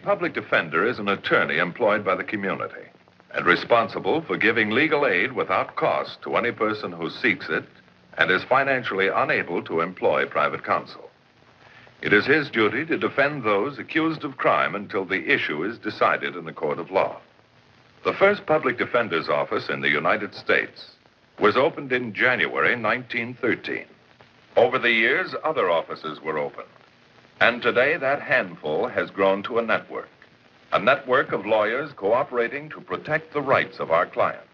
public defender is an attorney employed by the community and responsible for giving legal aid without cost to any person who seeks it and is financially unable to employ private counsel. It is his duty to defend those accused of crime until the issue is decided in the court of law. The first public defender's office in the United States was opened in January 1913. Over the years, other offices were opened. And today, that handful has grown to a network of lawyers cooperating to protect the rights of our clients.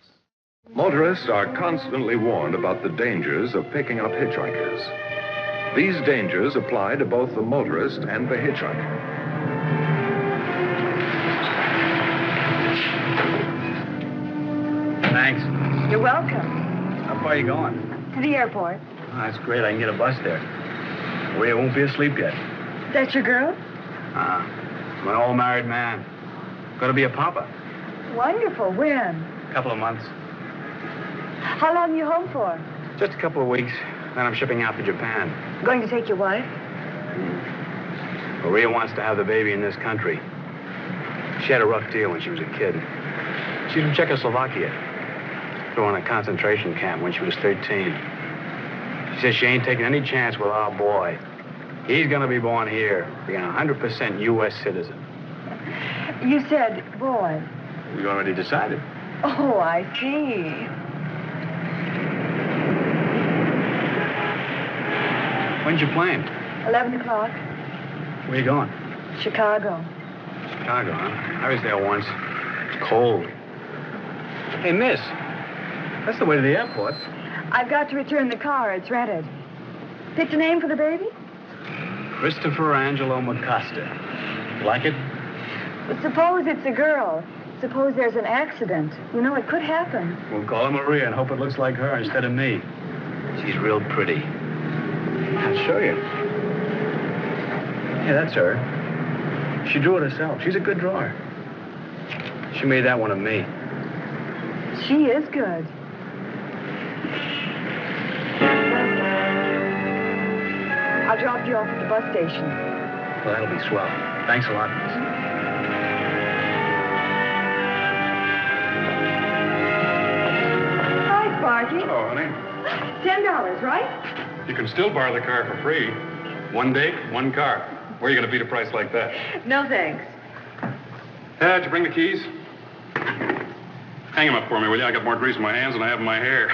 Motorists are constantly warned about the dangers of picking up hitchhikers. These dangers apply to both the motorist and the hitchhiker. Thanks. You're welcome. How far are you going? To the airport. Oh, that's great. I can get a bus there. Maria won't be asleep yet. That's your girl? I'm an old married man. Gonna be a papa. Wonderful. When? A couple of months. How long are you home for? Just a couple of weeks. Then I'm shipping out to Japan. Going to take your wife? Maria wants to have the baby in this country. She had a rough deal when she was a kid. She's from Czechoslovakia. Threw her in a concentration camp when she was 13. She says she ain't taking any chance with our boy. He's gonna be born here, being a 100% U.S. citizen. You said boy. We already decided. Oh, I see. When's your plane? 11 o'clock. Where you going? Chicago. Chicago, huh? I was there once. It's cold. Hey, miss. That's the way to the airport. I've got to return the car. It's rented. Picked a name for the baby? Christopher Angelo McCosta. Like it? But suppose it's a girl. Suppose there's an accident. You know, it could happen. We'll call her Maria and hope it looks like her instead of me. She's real pretty. I'll show you. Yeah, that's her. She drew it herself. She's a good drawer. She made that one of me. She is good. I'll drop you off at the bus station. Well, that'll be swell. Thanks a lot, miss. Hi, Sparky. Hello, honey. $10, right? You can still borrow the car for free. One date, one car. Where are you going to beat a price like that? No, thanks. Did you bring the keys? Hang them up for me, will you? I got more grease in my hands than I have in my hair.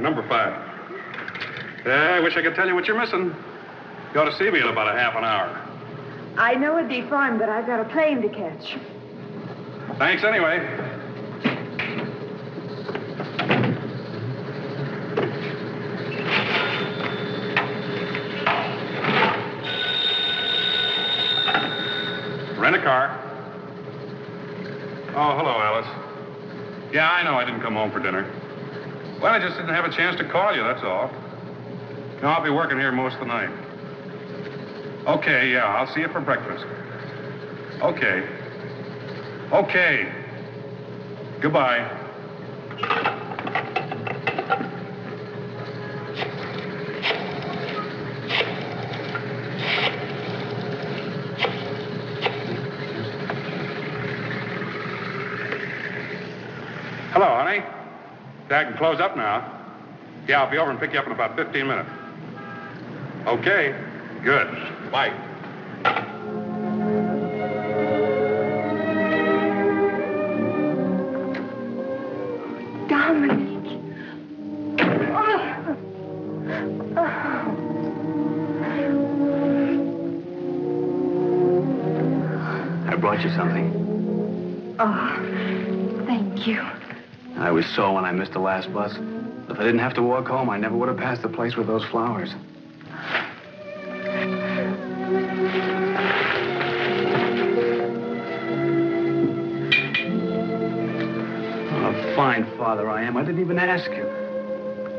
Number 5. I wish I could tell you what you're missing. You ought to see me in about a half an hour. I know it'd be fun, but I've got a plane to catch. Thanks anyway. Rent a car. Oh, hello, Alice. Yeah, I know I didn't come home for dinner. Well, I just didn't have a chance to call you, that's all. No, I'll be working here most of the night. Okay, yeah, I'll see you for breakfast. Okay. Okay. Goodbye. Hello, honey. I can close up now. Yeah, I'll be over and pick you up in about 15 minutes. Okay. Good. Bye. Dominic. I brought you something. Oh, thank you. I was sore when I missed the last bus. If I didn't have to walk home, I never would have passed the place with those flowers. What a fine father I am. I didn't even ask you.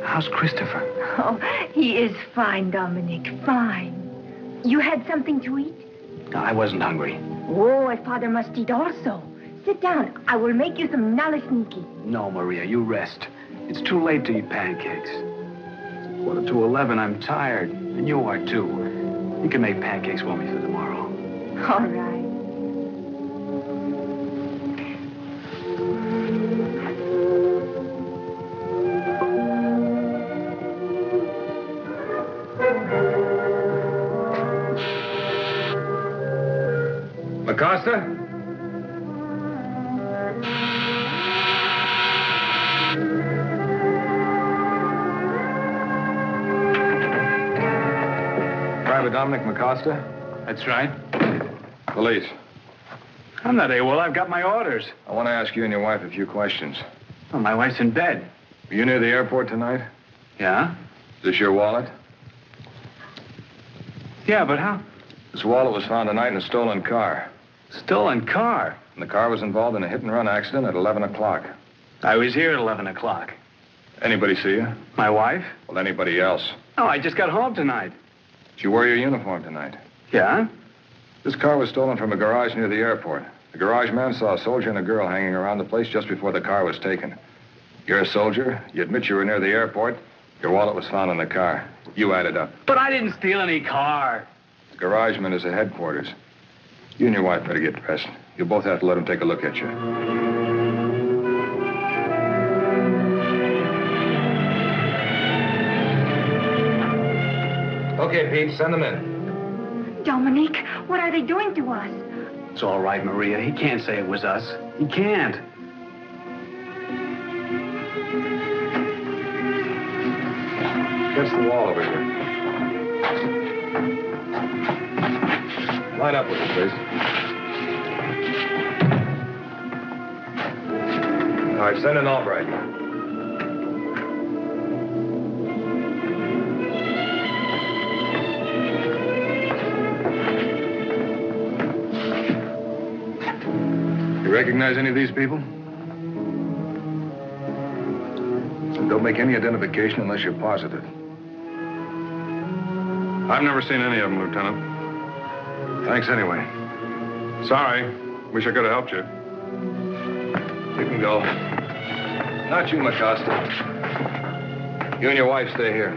How's Christopher? Oh, he is fine, Dominic, fine. You had something to eat? No, I wasn't hungry. Oh, a father must eat also. Sit down. I will make you some naleśniki. No, Maria, you rest. It's too late to eat pancakes. 11:15, I'm tired. And you are, too. You can make pancakes for me for tomorrow. All right. McCosta? Private Dominic McCosta? That's right. Police. I'm not AWOL. I've got my orders. I want to ask you and your wife a few questions. Oh, my wife's in bed. Were you near the airport tonight? Yeah? Is this your wallet? Yeah, but how? This wallet was found tonight in a stolen car. Stolen car. And the car was involved in a hit-and-run accident at 11 o'clock. I was here at 11 o'clock. Anybody see you? My wife? Well, anybody else? Oh, I just got home tonight. Did you wear your uniform tonight? Yeah? This car was stolen from a garage near the airport. The garage man saw a soldier and a girl hanging around the place just before the car was taken. You're a soldier. You admit you were near the airport. Your wallet was found in the car. You added up. But I didn't steal any car. The garage man is at headquarters. You and your wife better get dressed. You'll both have to let him take a look at you. Okay, Pete, send them in. Dominic, what are they doing to us? It's all right, Maria. He can't say it was us. He can't. Against the wall over here. Line up with it, please. All right, send in Albright. You recognize any of these people? Don't make any identification unless you're positive. I've never seen any of them, Lieutenant. Thanks anyway. Sorry. Wish I could have helped you. You can go. Not you, McCosta. You and your wife stay here.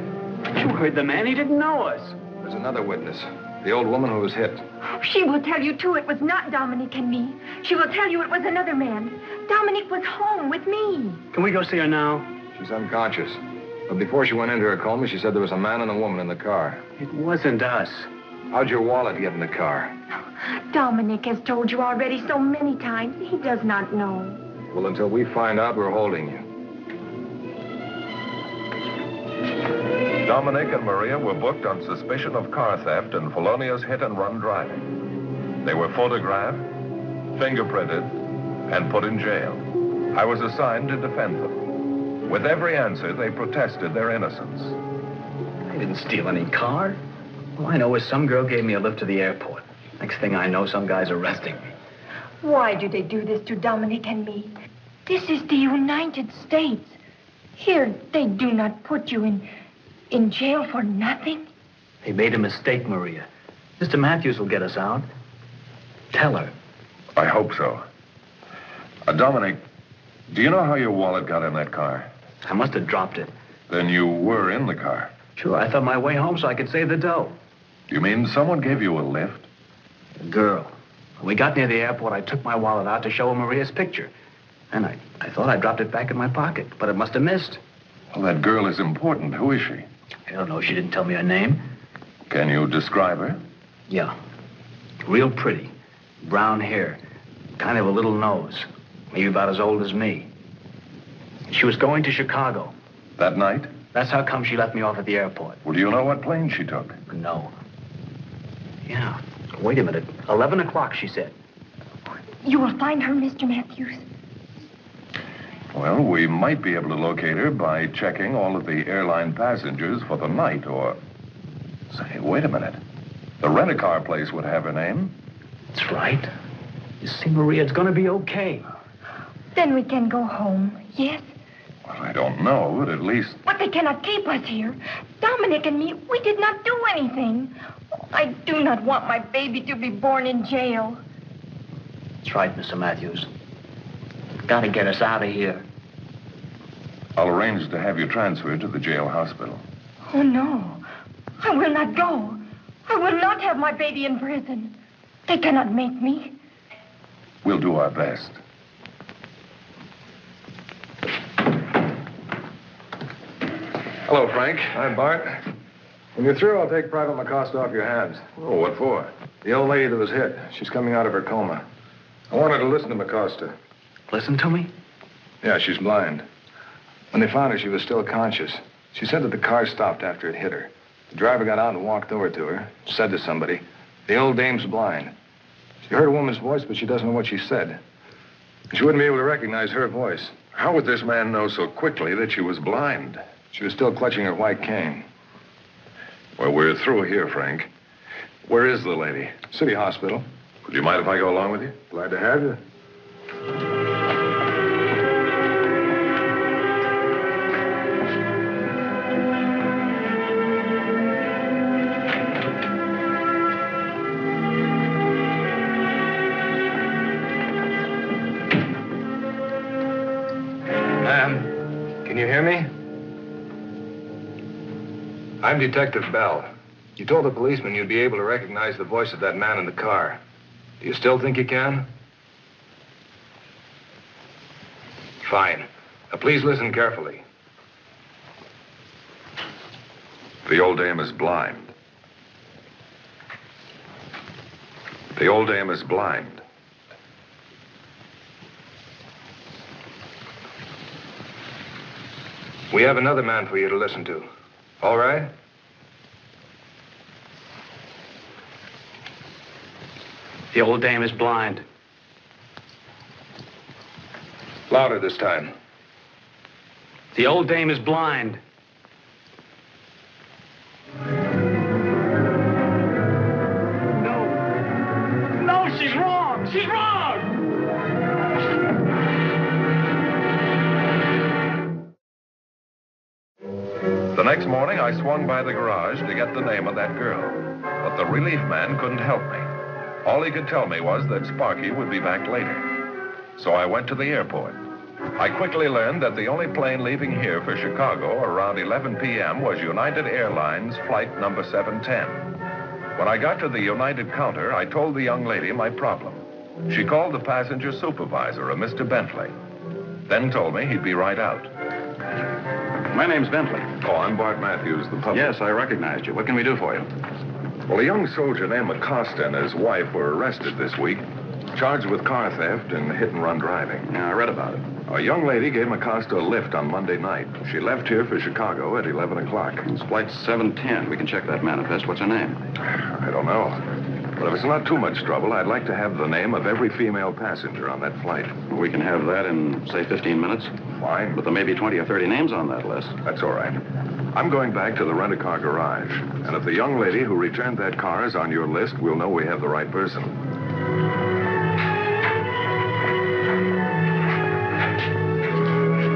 You heard the man. He didn't know us. There's another witness. The old woman who was hit. She will tell you, too, it was not Dominic and me. She will tell you it was another man. Dominic was home with me. Can we go see her now? She's unconscious. But before she went into her coma, she said there was a man and a woman in the car. It wasn't us. How'd your wallet get in the car? Dominic has told you already so many times. He does not know. Well, until we find out, we're holding you. Dominic and Maria were booked on suspicion of car theft and felonious hit-and-run driving. They were photographed, fingerprinted, and put in jail. I was assigned to defend them. With every answer, they protested their innocence. I didn't steal any car. All I know is some girl gave me a lift to the airport. Next thing I know, some guy's arresting me. Why do they do this to Dominic and me? This is the United States. Here, they do not put you in jail for nothing. They made a mistake, Maria. Mr. Matthews will get us out. Tell her. I hope so. Dominic, do you know how your wallet got in that car? I must have dropped it. Then you were in the car. Sure, I thought my way home so I could save the dough. You mean someone gave you a lift? A girl. When we got near the airport, I took my wallet out to show her Maria's picture. And I thought I dropped it back in my pocket, but it must have missed. Well, that girl is important. Who is she? I don't know. She didn't tell me her name. Can you describe her? Yeah. Real pretty. Brown hair. Kind of a little nose. Maybe about as old as me. She was going to Chicago. That night? That's how come she left me off at the airport. Well, do you know what plane she took? No. Yeah. Wait a minute. 11 o'clock, she said. You will find her, Mr. Matthews. Well, we might be able to locate her by checking all of the airline passengers for the night, or... Say, wait a minute. The rent-a-car place would have her name. That's right. You see, Maria, it's going to be okay. Then we can go home, yes? Well, I don't know, but at least... But they cannot keep us here. Dominic and me, we did not do anything. I do not want my baby to be born in jail. That's right, Mr. Matthews. Gotta get us out of here. I'll arrange to have you transferred to the jail hospital. Oh, no. I will not go. I will not have my baby in prison. They cannot make me. We'll do our best. Hello, Frank. I'm Bart. When you're through, I'll take Private McCosta off your hands. Oh, what for? The old lady that was hit. She's coming out of her coma. I want her to listen to McCosta. Listen to me? Yeah, she's blind. When they found her, she was still conscious. She said that the car stopped after it hit her. The driver got out and walked over to her, said to somebody, "The old dame's blind." She heard a woman's voice, but she doesn't know what she said. She wouldn't be able to recognize her voice. How would this man know so quickly that she was blind? She was still clutching her white cane. Well, we're through here, Frank. Where is the lady? City Hospital. Would you mind if I go along with you? Glad to have you. Can you hear me? I'm Detective Bell. You told the policeman you'd be able to recognize the voice of that man in the car. Do you still think you can? Fine. Now, please listen carefully. The old dame is blind. The old dame is blind. We have another man for you to listen to. All right? The old dame is blind. Louder this time. The old dame is blind. No, she's wrong. She's wrong. The next morning, I swung by the garage to get the name of that girl. But the relief man couldn't help me. All he could tell me was that Sparky would be back later. So I went to the airport. I quickly learned that the only plane leaving here for Chicago around 11 p.m. was United Airlines flight number 710. When I got to the United counter, I told the young lady my problem. She called the passenger supervisor, a Mr. Bentley, then told me he'd be right out. My name's Bentley. Oh, I'm Bart Matthews, the public. Yes, I recognized you. What can we do for you? Well, a young soldier named McCosta and his wife were arrested this week, charged with car theft and hit-and-run driving. Yeah, I read about it. A young lady gave McCosta a lift on Monday night. She left here for Chicago at 11 o'clock. It's flight 710. We can check that manifest. What's her name? I don't know. But if it's not too much trouble, I'd like to have the name of every female passenger on that flight. We can have that in, say, 15 minutes. Fine. But there may be 20 or 30 names on that list. That's all right. I'm going back to the rent-a-car garage. And if the young lady who returned that car is on your list, we'll know we have the right person.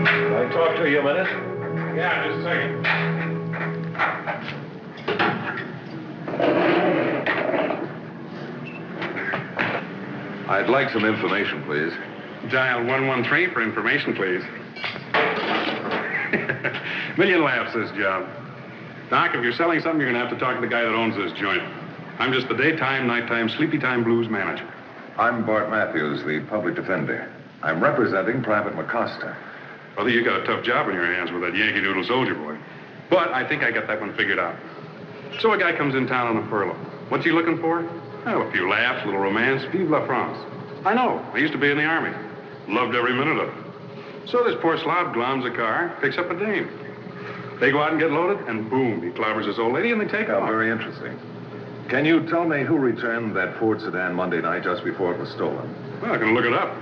Can I talk to you a minute? Yeah, just a second. I'd like some information, please. Dial 113 for information, please. Million laughs, this job. Doc, if you're selling something, you're going to have to talk to the guy that owns this joint. I'm just the daytime, nighttime, sleepy time blues manager. I'm Bart Matthews, the public defender. I'm representing Private McCosta. Brother, you got a tough job on your hands with that Yankee Doodle soldier boy. But I think I got that one figured out. So a guy comes in town on a furlough. What's he looking for? Well, a few laughs, a little romance, vive la France. I know. I used to be in the Army. Loved every minute of it. So this poor slob gloms a car, picks up a dame. They go out and get loaded, and boom, he clobbers his old lady, and they take off. Very interesting. Can you tell me who returned that Ford sedan Monday night just before it was stolen? Well, I can look it up.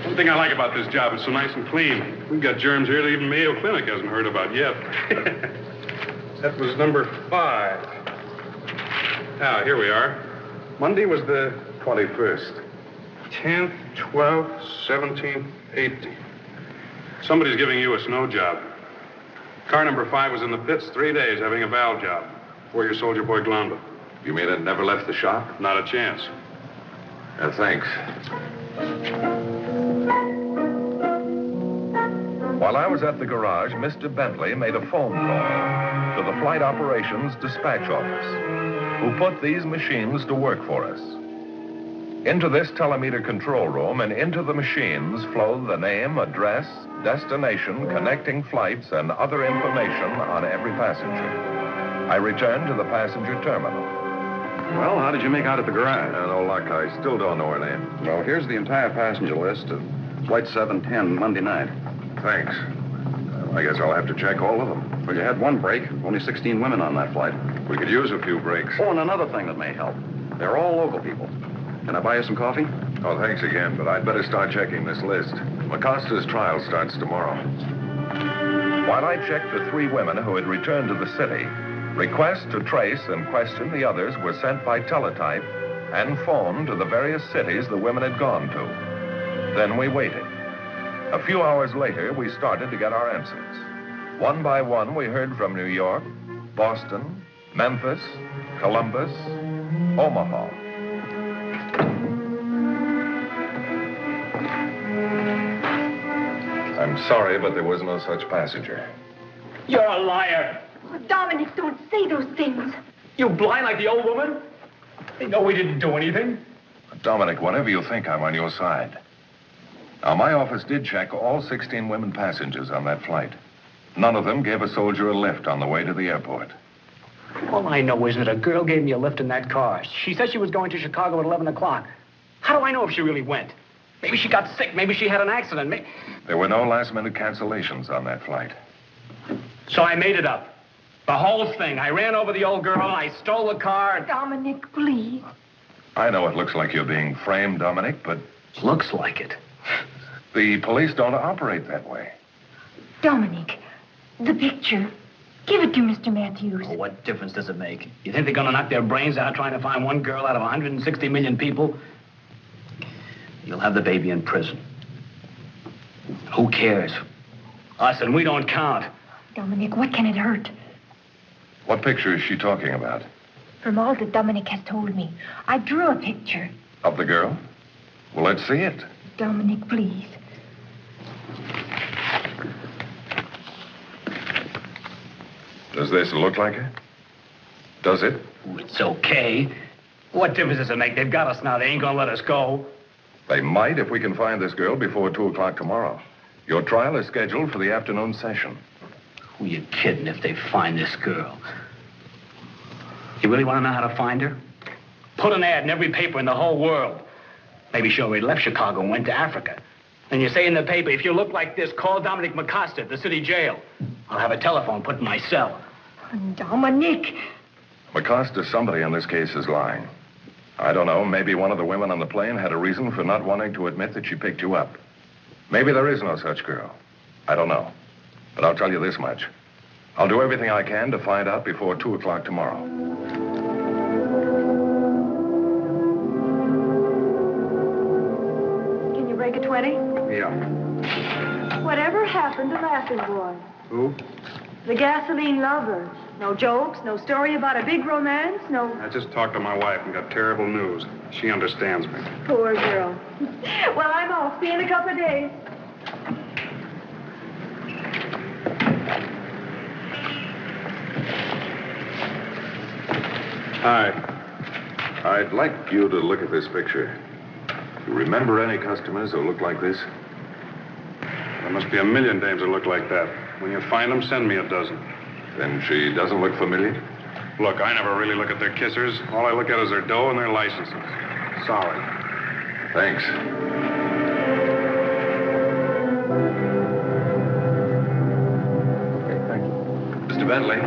One thing I like about this job, it's so nice and clean. We've got germs here that even Mayo Clinic hasn't heard about yet. That was number 5. Now, here we are. Monday was the 21st. 10th, 12th, 17th, 18th. Somebody's giving you a snow job. Car number 5 was in the pits 3 days having a valve job before your soldier boy glommed it. You mean it never left the shop? Not a chance. Thanks. While I was at the garage, Mr. Bentley made a phone call to the Flight Operations Dispatch Office, who put these machines to work for us. Into this telemeter control room and into the machines flowed the name, address, destination, connecting flights, and other information on every passenger. I returned to the passenger terminal. Well, how did you make out at the garage? No luck. I still don't know her name. Well, here's the entire passenger list of Flight 710 Monday night. Thanks. Well, I guess I'll have to check all of them. Well, you had one break. Only 16 women on that flight. We could use a few breaks. Oh, and another thing that may help. They're all local people. Can I buy you some coffee? Oh, thanks again, but I'd better start checking this list. McCoster's trial starts tomorrow. While I checked the 3 women who had returned to the city, requests to trace and question the others were sent by teletype and phone to the various cities the women had gone to. Then we waited. A few hours later, we started to get our answers. One by one, we heard from New York, Boston, Memphis, Columbus, Omaha. I'm sorry, but there was no such passenger. You're a liar. Dominic, don't say those things. You blind like the old woman? They know we didn't do anything. Dominic, whatever you think, I'm on your side. Now, my office did check all 16 women passengers on that flight. None of them gave a soldier a lift on the way to the airport. All I know is that a girl gave me a lift in that car. She said she was going to Chicago at 11 o'clock. How do I know if she really went? Maybe she got sick. Maybe she had an accident. There were no last-minute cancellations on that flight. So I made it up. The whole thing. I ran over the old girl. I stole the car. Dominic, please. I know it looks like you're being framed, Dominic, but Looks like it. the police don't operate that way. Dominic, the picture. Give it to Mr. Matthews. Oh, what difference does it make? You think they're going to knock their brains out trying to find one girl out of 160 million people? You'll have the baby in prison. Who cares? Us, and we don't count. Dominic, what can it hurt? What picture is she talking about? From all that Dominic has told me, I drew a picture. Of the girl? Well, let's see it. Dominic, please. Does this look like her? Does it? Oh, it's okay. What difference does it make? They've got us now. They ain't going to let us go. They might if we can find this girl before 2 o'clock tomorrow. Your trial is scheduled for the afternoon session. Who you kidding if they find this girl? You really want to know how to find her? Put an ad in every paper in the whole world. Maybe she already left Chicago and went to Africa. And you say in the paper, if you look like this, call Dominic McCoster at the city jail. I'll have a telephone put in my cell. Dominic. McCoster, somebody in this case is lying. I don't know, maybe one of the women on the plane had a reason for not wanting to admit that she picked you up. Maybe there is no such girl. I don't know. But I'll tell you this much. I'll do everything I can to find out before 2 o'clock tomorrow. Can you break a 20? Yeah. Whatever happened to Laughing Boy? Who? The gasoline lover. No jokes, no story about a big romance, no... I just talked to my wife and got terrible news. She understands me. Poor girl. Well, I'm off. See you in a couple of days. Hi. I'd like you to look at this picture. You remember any customers who look like this? There must be a million dames that look like that. When you find them, send me a dozen. Then she doesn't look familiar? Look, I never really look at their kissers. All I look at is their dough and their licenses. Sorry. Thanks. Okay, thank you. Mr. Bentley?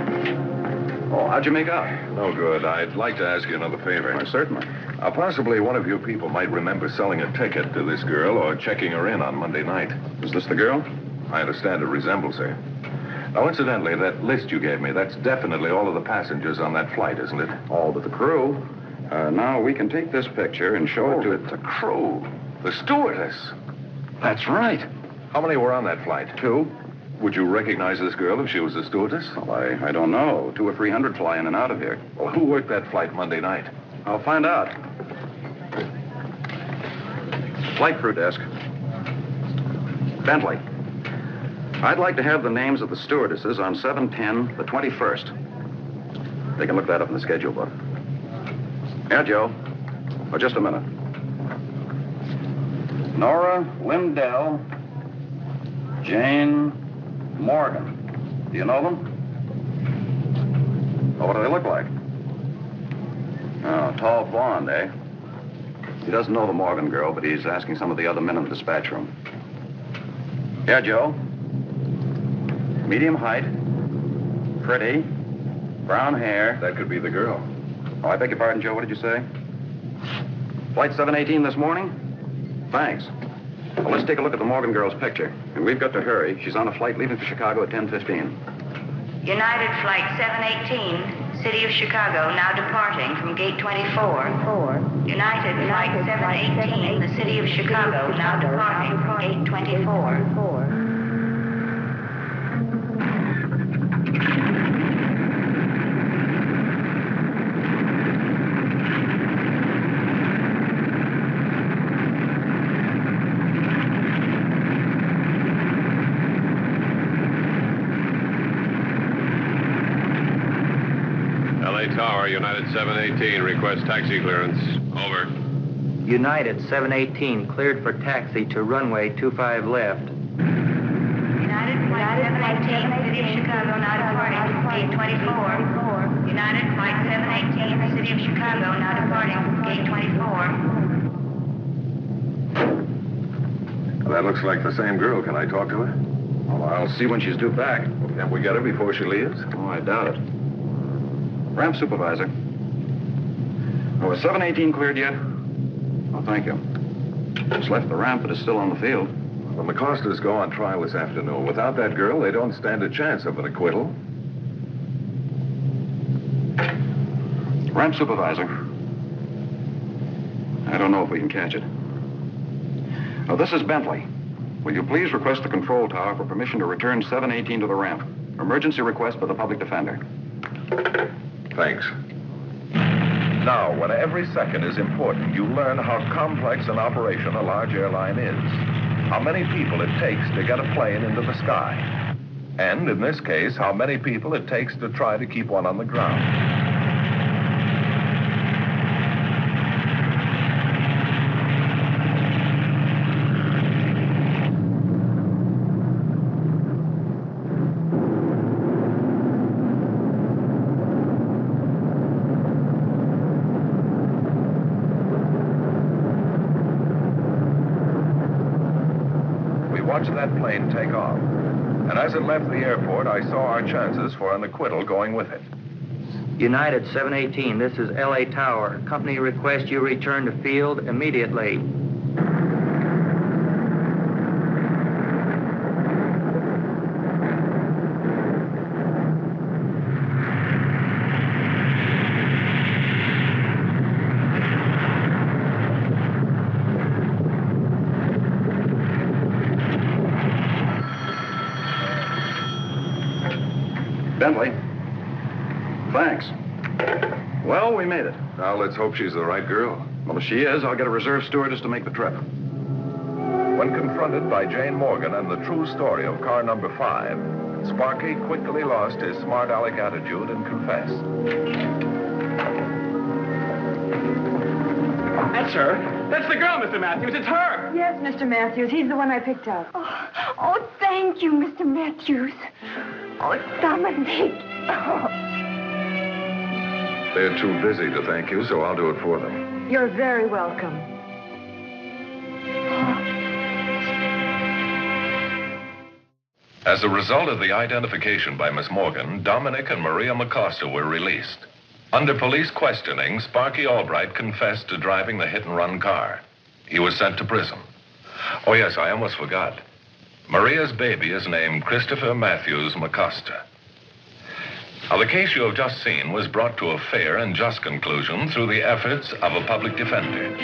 Oh, how'd you make out? No good. I'd like to ask you another favor. Why, certainly. Possibly one of you people might remember selling a ticket to this girl or checking her in on Monday night. Is this the girl? I understand it resembles her. Now, incidentally, that list you gave me, that's definitely all of the passengers on that flight, isn't it? All but the crew. Now, we can take this picture and show it to... The crew. The stewardess. That's right. How many were on that flight? 2. Would you recognize this girl if she was a stewardess? Well, I don't know. 200 or 300 fly in and out of here. Well, who worked that flight Monday night? I'll find out. Flight crew desk. Bentley. I'd like to have the names of the stewardesses on 710, the 21st. They can look that up in the schedule book. Yeah, Joe. Oh, just a minute. Nora Lindell, Jane Morgan. Do you know them? Oh, what do they look like? Oh, tall blonde, eh? He doesn't know the Morgan girl, but he's asking some of the other men in the dispatch room. Yeah, Joe? Medium height. Pretty. Brown hair. That could be the girl. Oh, I beg your pardon, Joe. What did you say? Flight 718 this morning? Thanks. Well, let's take a look at the Morgan girl's picture. And we've got to hurry. She's on a flight leaving for Chicago at 10:15. United Flight 718, City of Chicago, now departing from Gate 24. United Flight 718, the City of Chicago, now departing from Gate 24. Tower, United 718, request taxi clearance. Over. United 718, cleared for taxi to runway 25 left. United Flight 718, City of Chicago, now departing from Gate 24. United Flight 718, City of Chicago, now departing from Gate 24. Well, that looks like the same girl. Can I talk to her? Well, I'll see when she's due back. Can we get her before she leaves? Oh, I doubt it. Ramp supervisor. Oh, is 718 cleared yet? Oh, thank you. It's left the ramp, but it's still on the field. The McCosters go on trial this afternoon. Without that girl, they don't stand a chance of an acquittal. Ramp supervisor. I don't know if we can catch it. Oh, this is Bentley. Will you please request the control tower for permission to return 718 to the ramp? Emergency request by the public defender. Thanks. Now, when every second is important, you learn how complex an operation a large airline is. How many people it takes to get a plane into the sky. And, in this case, how many people it takes to try to keep one on the ground. Watched that plane take off. And as it left the airport, I saw our chances for an acquittal going with it. United 718, this is L.A. Tower. Company requests you return to field immediately. Bentley. Thanks. Well, we made it. Now let's hope she's the right girl. Well, if she is, I'll get a reserve stewardess to make the trip. When confronted by Jane Morgan and the true story of car number 5, Sparky quickly lost his smart aleck attitude and confessed. That's her. That's the girl, Mr. Matthews. It's her. Yes, Mr. Matthews. He's the one I picked up. Oh, thank you, Mr. Matthews. Oh, Dominic. Oh. They're too busy to thank you, so I'll do it for them. You're very welcome. As a result of the identification by Miss Morgan, Dominic and Maria McCoster were released. Under police questioning, Sparky Albright confessed to driving the hit-and-run car. He was sent to prison. Oh, yes, I almost forgot. Maria's baby is named Christopher Matthews McCoster. Now, the case you have just seen was brought to a fair and just conclusion through the efforts of a public defender.